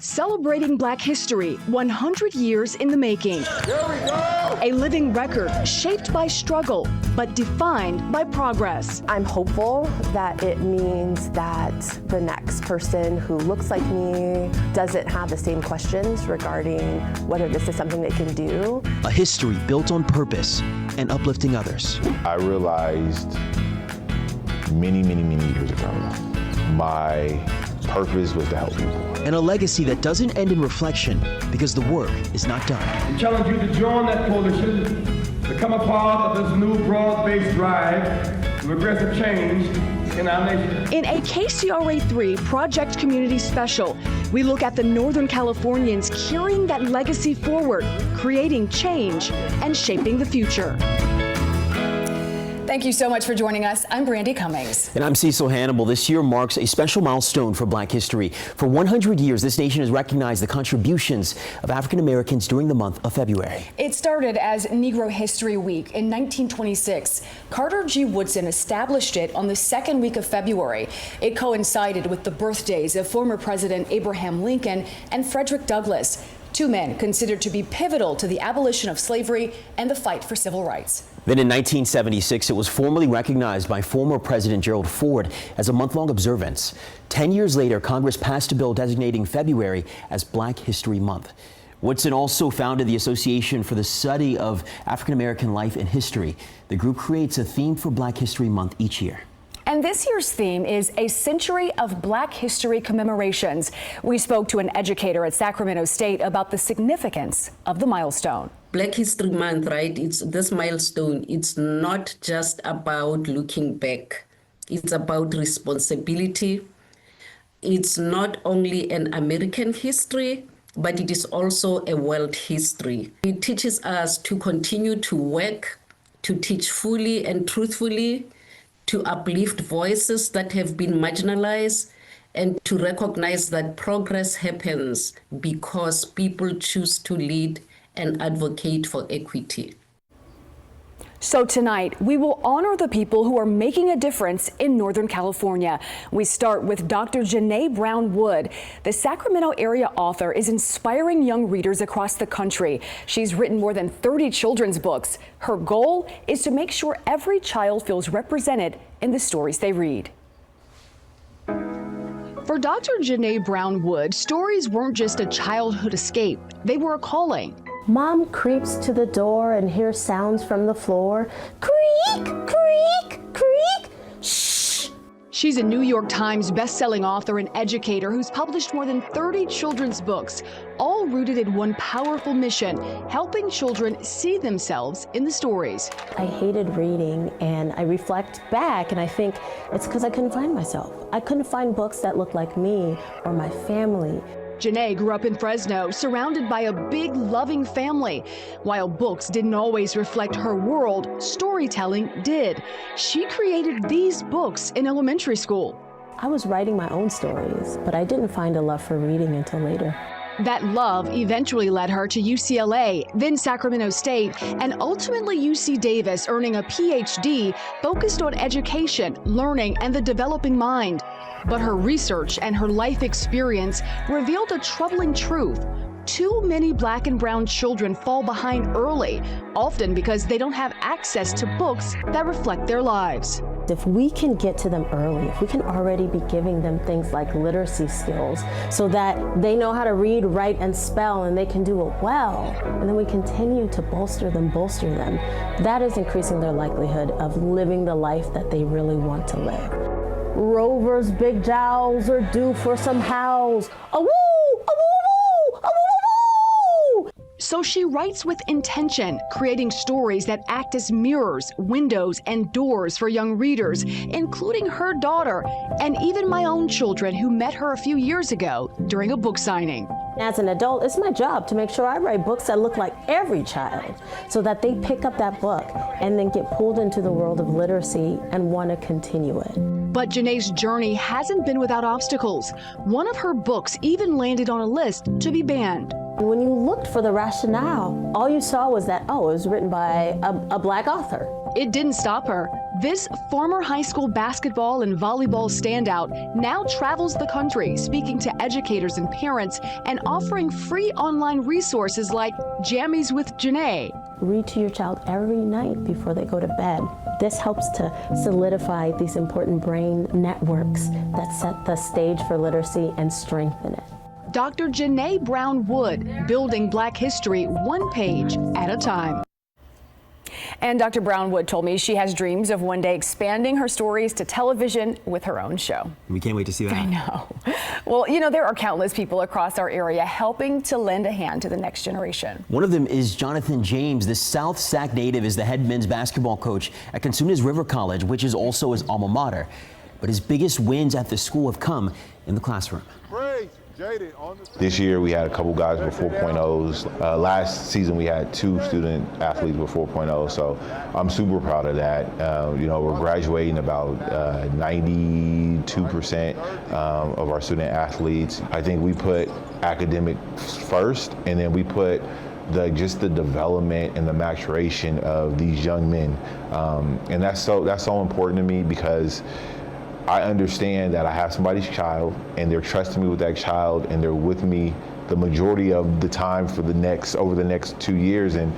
Celebrating Black history, 100 years in the making. Here we go! A living record shaped by struggle, but defined by progress. I'm hopeful that it means that the next person who looks like me doesn't have the same questions regarding whether this is something they can do. A history built on purpose and uplifting others. I realized many years ago, my purpose was to help people. And a legacy that doesn't end in reflection because the work is not done. We challenge you to join that coalition, become a part of this new broad-based drive to aggressive change in our nation. In a KCRA3 Project Community Special, we look at the Northern Californians carrying that legacy forward, creating change and shaping the future. Thank you so much for joining us. I'm Brandy Cummings. And I'm Cecil Hannibal. This year marks a special milestone for Black history. For 100 years, this nation has recognized the contributions of African Americans during the month of February. It started as Negro History Week in 1926. Carter G. Woodson established it on the second week of February. It coincided with the birthdays of former President Abraham Lincoln and Frederick Douglass, two men considered to be pivotal to the abolition of slavery and the fight for civil rights. Then in 1976, it was formally recognized by former President Gerald Ford as a month-long observance. 10 years later, Congress passed a bill designating February as Black History Month. Woodson also founded the Association for the Study of African American Life and History. The group creates a theme for Black History Month each year. And this year's theme is A Century of Black History Commemorations. We spoke to an educator at Sacramento State about the significance of the milestone. Black History Month, right? It's this milestone. It's not just about looking back. It's about responsibility. It's not only an American history, but it is also a world history. It teaches us to continue to work, to teach fully and truthfully, to uplift voices that have been marginalized, and to recognize that progress happens because people choose to lead and advocate for equity. So tonight, we will honor the people who are making a difference in Northern California. We start with Dr. Janae Brown Wood. The Sacramento area author is inspiring young readers across the country. She's written more than 30 children's books. Her goal is to make sure every child feels represented in the stories they read. For Dr. Janae Brown Wood, stories weren't just a childhood escape, they were a calling. Mom creeps to the door and hears sounds from the floor. Creak, creak, creak, shh. She's a New York Times best-selling author and educator who's published more than 30 children's books, all rooted in one powerful mission, helping children see themselves in the stories. I hated reading, and I reflect back and I think it's because I couldn't find myself. I couldn't find books that looked like me or my family. Janae grew up in Fresno, surrounded by a big, loving family. While books didn't always reflect her world, storytelling did. She created these books in elementary school. I was writing my own stories, but I didn't find a love for reading until later. That love eventually led her to UCLA, then Sacramento State, and ultimately UC Davis, earning a PhD focused on education, learning, and the developing mind. But her research and her life experience revealed a troubling truth. Too many Black and brown children fall behind early, often because they don't have access to books that reflect their lives. If we can get to them early, if we can already be giving them things like literacy skills so that they know how to read, write, and spell, and they can do it well, and then we continue to bolster them, that is increasing their likelihood of living the life that they really want to live. Rover's big jowls are due for some howls. A-woo! A-woo-woo! A-woo-woo-woo! So she writes with intention, creating stories that act as mirrors, windows, and doors for young readers, including her daughter and even my own children who met her a few years ago during a book signing. As an adult, it's my job to make sure I write books that look like every child so that they pick up that book and then get pulled into the world of literacy and want to continue it. But Janae's journey hasn't been without obstacles. One of her books even landed on a list to be banned. When you looked for the rationale, all you saw was that, oh, it was written by a Black author. It didn't stop her. This former high school basketball and volleyball standout now travels the country speaking to educators and parents and offering free online resources like Jammies with Janae. Read to your child every night before they go to bed. This helps to solidify these important brain networks that set the stage for literacy and strengthen it. Dr. Janae Brown Wood, building Black history one page at a time. And Dr. Brown Wood told me she has dreams of one day expanding her stories to television with her own show. We can't wait to see that. I know. Well, you know, there are countless people across our area helping to lend a hand to the next generation. One of them is Jonathan James. The South Sac native is the head men's basketball coach at Cosumnes River College, which is also his alma mater. But his biggest wins at the school have come in the classroom. This year we had a couple guys with 4.0s. Last season we had 2 student athletes with 4.0, so I'm super proud of that. You know, we're graduating about 92% of our student athletes. I think we put academics first, and then we put just the development and the maturation of these young men, and that's so important to me, because I understand that I have somebody's child and they're trusting me with that child, and they're with me the majority of the time for over the next 2 years, and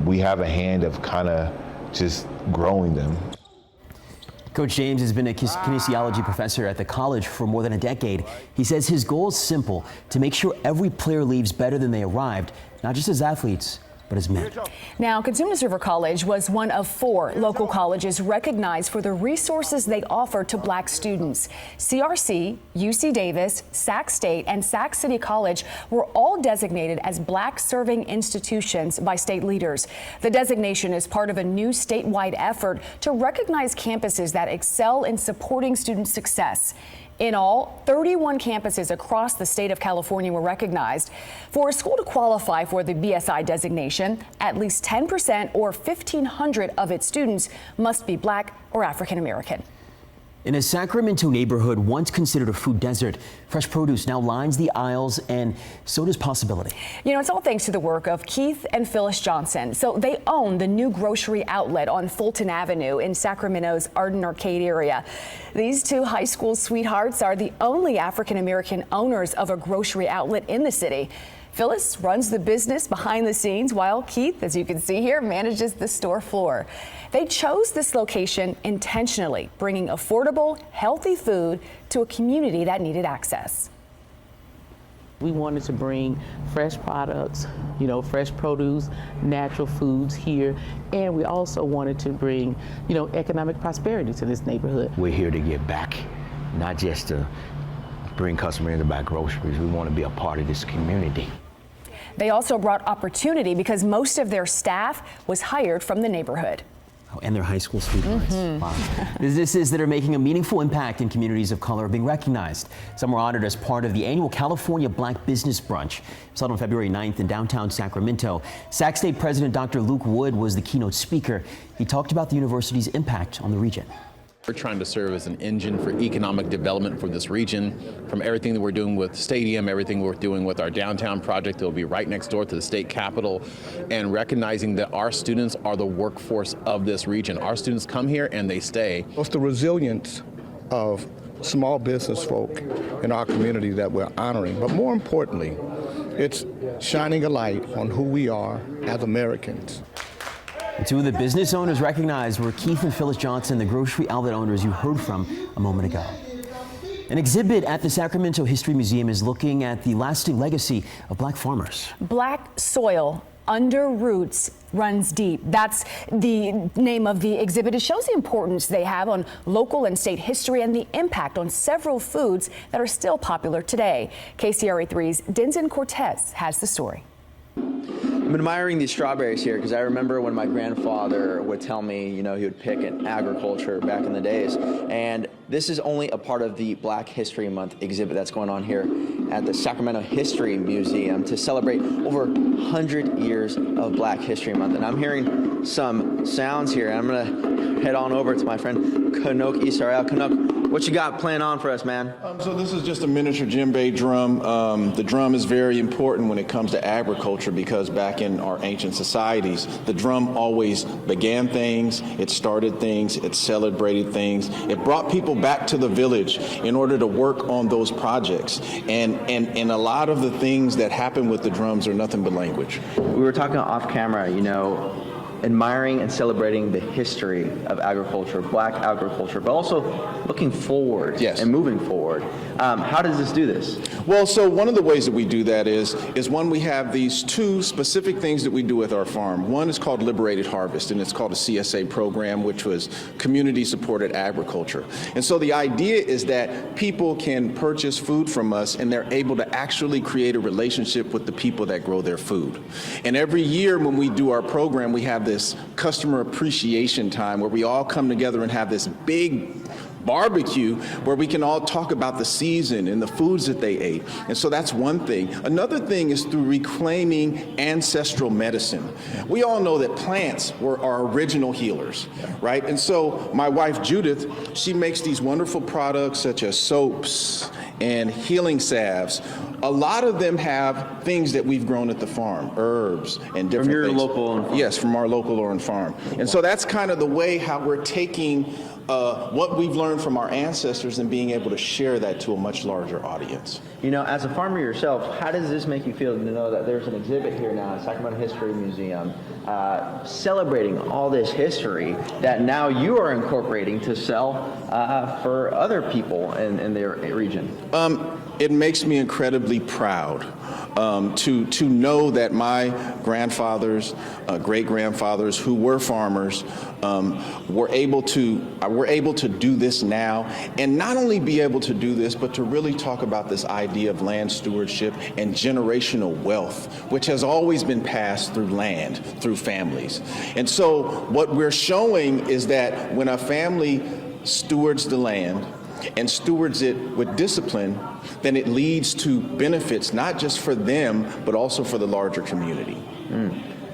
we have a hand of kind of just growing them. Coach James has been a kinesiology professor at the college for more than a decade. He says his goal is simple: to make sure every player leaves better than they arrived, not just as athletes, but as men. Now, Cosumnes River College was one of 4 local colleges recognized for the resources they offer to Black students. CRC, UC Davis, Sac State, and Sac City College were all designated as Black serving institutions by state leaders. The designation is part of a new statewide effort to recognize campuses that excel in supporting student success. In all, 31 campuses across the state of California were recognized. For a school to qualify for the BSI designation, at least 10% or 1,500 of its students must be Black or African American. In a Sacramento neighborhood once considered a food desert, fresh produce now lines the aisles, and so does possibility. You know, it's all thanks to the work of Keith and Phyllis Johnson. So they own the new grocery outlet on Fulton Avenue in Sacramento's Arden Arcade area. These 2 high school sweethearts are the only African American owners of a grocery outlet in the city. Phyllis runs the business behind the scenes, while Keith, as you can see here, manages the store floor. They chose this location intentionally, bringing affordable, healthy food to a community that needed access. We wanted to bring fresh products, you know, fresh produce, natural foods here, and we also wanted to bring, you know, economic prosperity to this neighborhood. We're here to give back, not just to bring customers to buy groceries. We want to be a part of this community. They also brought opportunity because most of their staff was hired from the neighborhood. Oh, and their high school sweethearts. Wow. Businesses that are making a meaningful impact in communities of color are being recognized. Some were honored as part of the annual California Black Business Brunch. It was held on February 9th in downtown Sacramento. Sac State President Dr. Luke Wood was the keynote speaker. He talked about the university's impact on the region. We're trying to serve as an engine for economic development for this region, from everything that we're doing with Stadium, everything we're doing with our downtown project that will be right next door to the state capitol, and recognizing that our students are the workforce of this region. Our students come here and they stay. It's the resilience of small business folk in our community that we're honoring, but more importantly, it's shining a light on who we are as Americans. 2 of the business owners recognized were Keith and Phyllis Johnson, the grocery outlet owners you heard from a moment ago. An exhibit at the Sacramento History Museum is looking at the lasting legacy of Black farmers. Black soil under roots runs deep. That's the name of the exhibit. It shows the importance they have on local and state history and the impact on several foods that are still popular today. KCRA3's Denson Cortez has the story. I'm admiring these strawberries here because I remember when my grandfather would tell me, you know, he would pick in agriculture back in the days. And this is only a part of the Black History Month exhibit that's going on here at the Sacramento History Museum to celebrate over 100 years of Black History Month. And I'm hearing some sounds here. I'm going to head on over to my friend Kanok Israel. Kanok, What you got planned on for us, man? So this is just a miniature djembe drum. The drum is very important when it comes to agriculture because back in our ancient societies, the drum always began things, it started things, it celebrated things. It brought people back to the village in order to work on those projects. And a lot of the things that happen with the drums are nothing but language. We were talking off camera, you know, admiring and celebrating the history of agriculture, black agriculture, but also looking forward and moving forward. How does this do this? Well, so one of the ways that we do that is one, we have these two specific things that we do with our farm. One is called Liberated Harvest, and it's called a CSA program, which was Community Supported Agriculture. And so the idea is that people can purchase food from us and they're able to actually create a relationship with the people that grow their food. And every year when we do our program, we have this customer appreciation time where we all come together and have this big barbecue where we can all talk about the season and the foods that they ate. And so that's one thing. Another thing is through reclaiming ancestral medicine. We all know that plants were our original healers, right? And so my wife, Judith, she makes these wonderful products such as soaps and healing salves. A lot of them have things that we've grown at the farm, herbs and different things. From your local? Yes, from our local Lauren farm. And so that's kind of the way how we're taking what we've learned from our ancestors and being able to share that to a much larger audience. You know, as a farmer yourself, how does this make you feel to know that there's an exhibit here now at Sacramento History Museum celebrating all this history that now you are incorporating to sell for other people in their region? It makes me incredibly proud to know that my grandfathers, great-grandfathers who were farmers were able to do this now, and not only be able to do this, but to really talk about this idea of land stewardship and generational wealth, which has always been passed through land, through families. And so what we're showing is that when a family stewards the land and stewards it with discipline, then it leads to benefits, not just for them, but also for the larger community.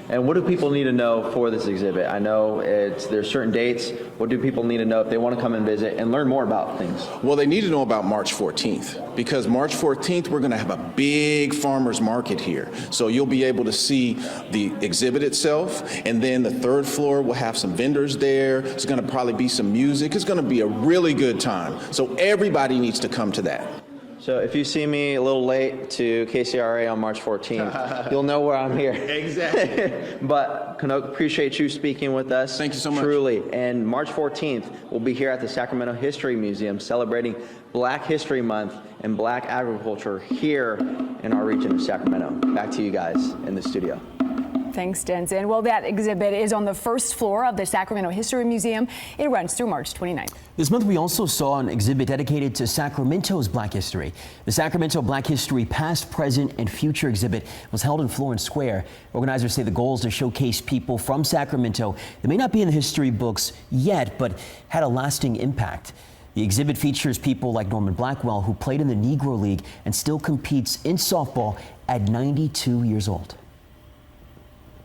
And what do people need to know for this exhibit? I know there's certain dates. What do people need to know if they want to come and visit and learn more about things? Well, they need to know about March 14th, because March 14th, we're going to have a big farmers market here. So you'll be able to see the exhibit itself, and then the third floor will have some vendors there. It's going to probably be some music. It's going to be a really good time. So everybody needs to come to that. So if you see me a little late to KCRA on March 14th, you'll know where I'm here. Exactly. But Canuck, appreciate you speaking with us. Thank you so much. Truly. And March 14th, we'll be here at the Sacramento History Museum celebrating Black History Month and Black agriculture here in our region of Sacramento. Back to you guys in the studio. Thanks, Denson. Well, that exhibit is on the first floor of the Sacramento History Museum. It runs through March 29th. This month, we also saw an exhibit dedicated to Sacramento's Black history. The Sacramento Black History Past, Present, and Future exhibit was held in Florence Square. Organizers say the goal is to showcase people from Sacramento that may not be in the history books yet, but had a lasting impact. The exhibit features people like Norman Blackwell, who played in the Negro League and still competes in softball at 92 years old.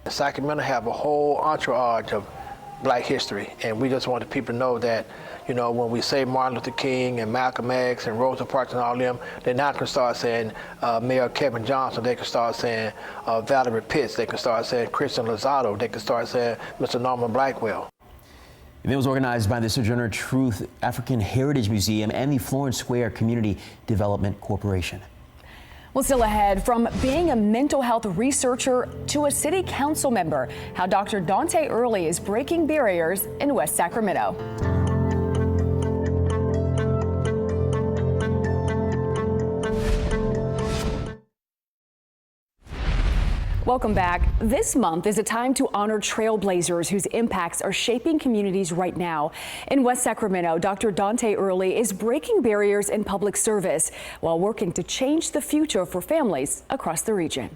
Sacramento have a whole entourage of Black history, and we just want the people to know that, you know, when we say Martin Luther King and Malcolm X and Rosa Parks and all them, they're not going to start saying Mayor Kevin Johnson. They can start saying Valerie Pitts. They can start saying Christian Lozado. They can start saying Mr. Norman Blackwell. The event was organized by the Sojourner Truth African Heritage Museum and the Florence Square Community Development Corporation. Well, still ahead, from being a mental health researcher to a city council member, how Dr. Dante Earley is breaking barriers in West Sacramento. Welcome back. This month is a time to honor trailblazers whose impacts are shaping communities right now. In West Sacramento, Dr. Dante Earley is breaking barriers in public service while working to change the future for families across the region.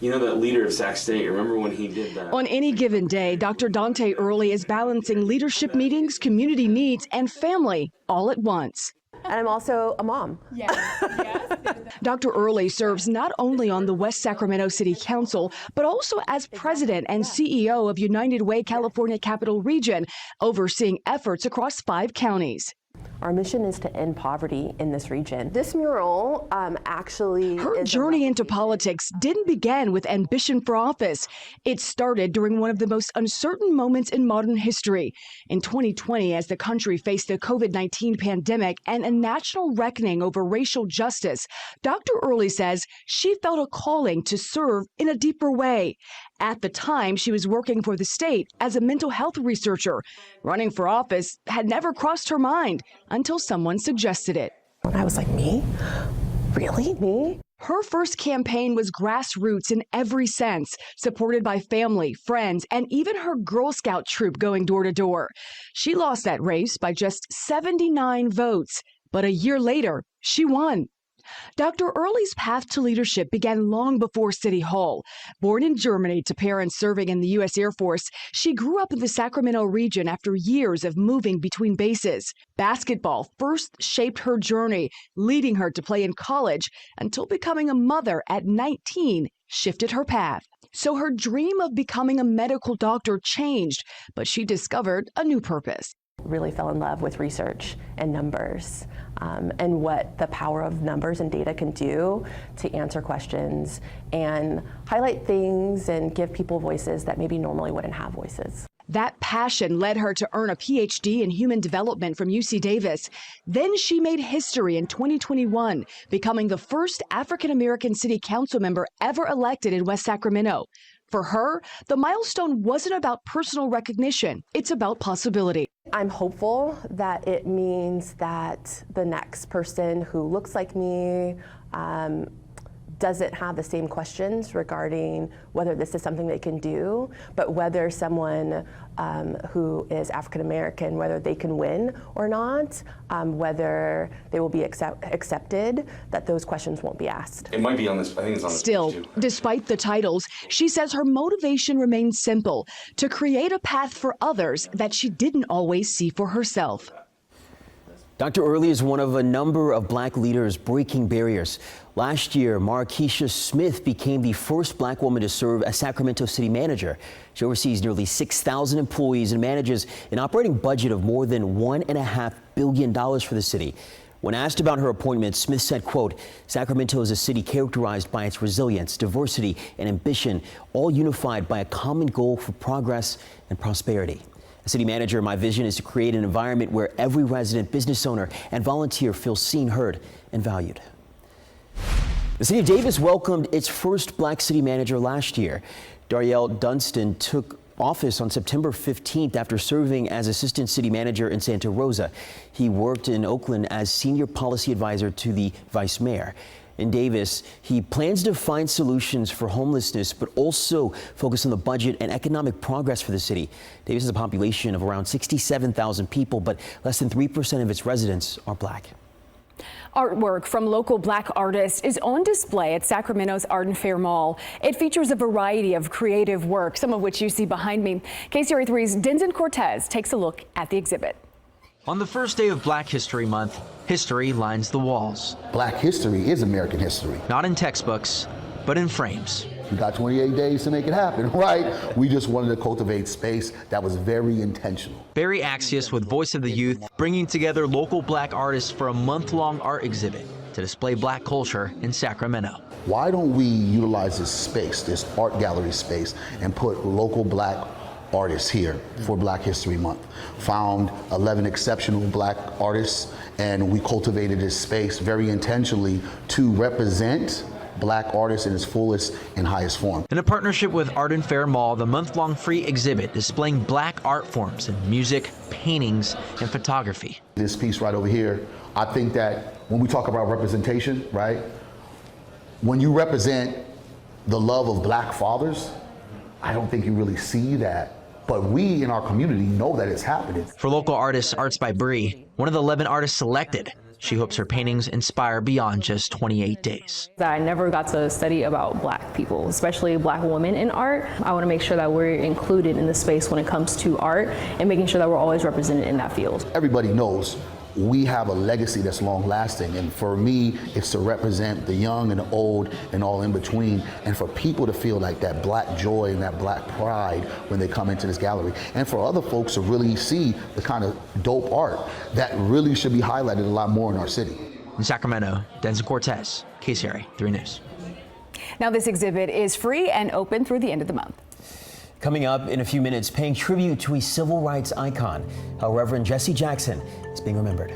You know that leader of Sac State, remember when he did that? On any given day, Dr. Dante Earley is balancing leadership meetings, community needs, and family all at once. And I'm also a mom. Yes. Dr. Earley serves not only on the West Sacramento City Council, but also as president and CEO of United Way California Capital Region, overseeing efforts across 5 counties. Our mission is to end poverty in this region. This mural actually Her journey into politics didn't begin with ambition for office. It started during one of the most uncertain moments in modern history. In 2020, as the country faced the COVID-19 pandemic and a national reckoning over racial justice, Dr. Early says she felt a calling to serve in a deeper way. At the time, she was working for the state as a mental health researcher. Running for office had never crossed her mind until someone suggested it. I was like, me? Really? Me? Her first campaign was grassroots in every sense, supported by family, friends, and even her Girl Scout troop going door to door. She lost that race by just 79 votes, but a year later, she won. Dr. Early's path to leadership began long before City Hall. Born in Germany to parents serving in the U.S. Air Force, she grew up in the Sacramento region after years of moving between bases. Basketball first shaped her journey, leading her to play in college until becoming a mother at 19 shifted her path. So her dream of becoming a medical doctor changed, but she discovered a new purpose. Really fell in love with research and numbers and what the power of numbers and data can do to answer questions and highlight things and give people voices that maybe normally wouldn't have voices. That passion led her to earn a PhD in human development from UC Davis. Then she made history in 2021, becoming the first African-American city council member ever elected in West Sacramento. For her, the milestone wasn't about personal recognition, it's about possibility. I'm hopeful that it means that the next person who looks like me doesn't have the same questions regarding whether this is something they can do, but whether someone who is African American, whether they can win or not, whether they will be accepted, that those questions won't be asked. It might be on this, I think it's on this Still, page too. despite the titles, she says her motivation remains simple: to create a path for others that she didn't always see for herself. Dr. Early is one of a number of black leaders breaking barriers. Last year, Marquisha Smith became the first black woman to serve as Sacramento city manager. She oversees nearly 6,000 employees and manages an operating budget of more than $1.5 billion for the city. When asked about her appointment, Smith said, quote, "Sacramento is a city characterized by its resilience, diversity, and ambition, all unified by a common goal for progress and prosperity. As city manager, my vision is to create an environment where every resident, business owner, and volunteer feels seen, heard, and valued." The city of Davis welcomed its first black city manager last year. Darielle Dunston took office on September 15th after serving as assistant city manager in Santa Rosa. He worked in Oakland as senior policy advisor to the vice mayor. In Davis, he plans to find solutions for homelessness, but also focus on the budget and economic progress for the city. Davis has a population of around 67,000 people, but less than 3% of its residents are black. Artwork from local black artists is on display at Sacramento's Art and Fair Mall. It features a variety of creative work, some of which you see behind me. KCRA3's Denton Cortez takes a look at the exhibit. On the first day of Black History Month, history lines the walls. Black history is American history. Not in textbooks, but in frames. We got 28 days to make it happen, right? We just wanted to cultivate space that was very intentional. Barry Axius with Voice of the Youth, bringing together local black artists for a month-long art exhibit to display black culture in Sacramento. Why don't we utilize this space, this art gallery space, and put local black artists here for Black History Month? Found 11 exceptional black artists, and we cultivated this space very intentionally to represent black artists in its fullest and highest form. In a partnership with Art and Fair Mall, the month-long free exhibit displaying black art forms in music, paintings, and photography. This piece right over here, I think that when we talk about representation, right? When you represent the love of black fathers, I don't think you really see that. But we in our community know that it's happening. For local artist Arts by Bree, one of the 11 artists selected, she hopes her paintings inspire beyond just 28 days. I never got to study about black people, especially black women in art. I want to make sure that we're included in the space when it comes to art and making sure that we're always represented in that field. Everybody knows we have a legacy that's long lasting. And for me, it's to represent the young and the old and all in between, and for people to feel like that black joy and that black pride when they come into this gallery. And for other folks to really see the kind of dope art that really should be highlighted a lot more in our city. In Sacramento, Denzel Cortez, KCRA 3 News. Now, this exhibit is free and open through the end of the month. Coming up in a few minutes, paying tribute to a civil rights icon, how Reverend Jesse Jackson is being remembered.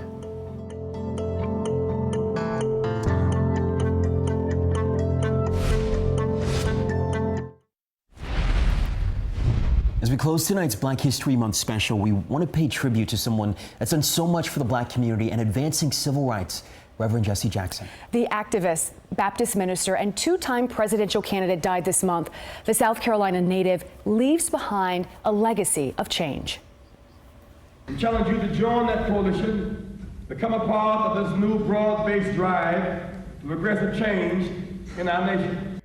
As we close tonight's Black History Month special, we want to pay tribute to someone that's done so much for the black community and advancing civil rights, Reverend Jesse Jackson. The activist, Baptist minister, and two-time presidential candidate died this month. The South Carolina native leaves behind a legacy of change. We challenge you to join that coalition, become a part of this new broad-based drive to aggressive change in our nation.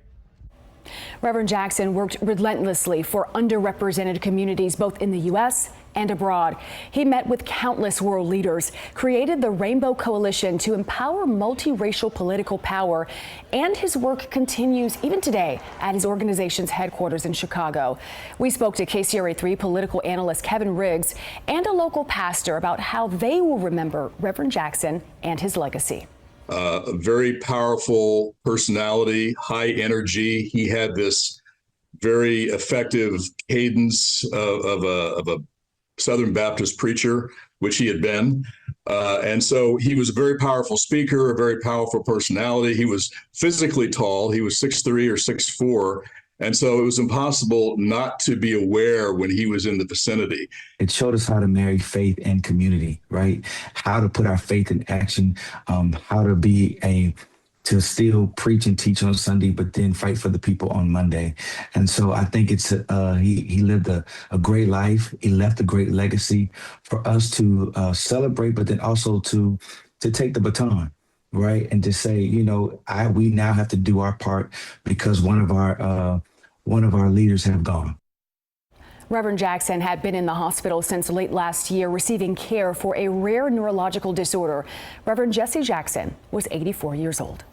Reverend Jackson worked relentlessly for underrepresented communities both in the U.S. and abroad. He met with countless world leaders, created the Rainbow Coalition to empower multiracial political power, and his work continues even today at his organization's headquarters in Chicago. We spoke to KCRA3 political analyst Kevin Riggs and a local pastor about how they will remember Reverend Jackson and his legacy. A very powerful personality, high energy. He had this very effective cadence of a Southern Baptist preacher, which he had been. And so he was a very powerful speaker, a very powerful personality. He was physically tall. He was 6'3" or 6'4". And so it was impossible not to be aware when he was in the vicinity. It showed us how to marry faith and community, right? How to put our faith in action, how to still preach and teach on Sunday, but then fight for the people on Monday. And so I think it's he lived a great life. He left a great legacy for us to celebrate, but then also to take the baton, right? And to say, we now have to do our part because one of our leaders have gone. Reverend Jackson had been in the hospital since late last year, receiving care for a rare neurological disorder. Reverend Jesse Jackson was 84 years old.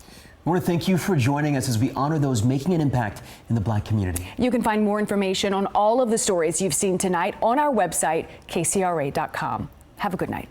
I want to thank you for joining us as we honor those making an impact in the black community. You can find more information on all of the stories you've seen tonight on our website, kcra.com. Have a good night.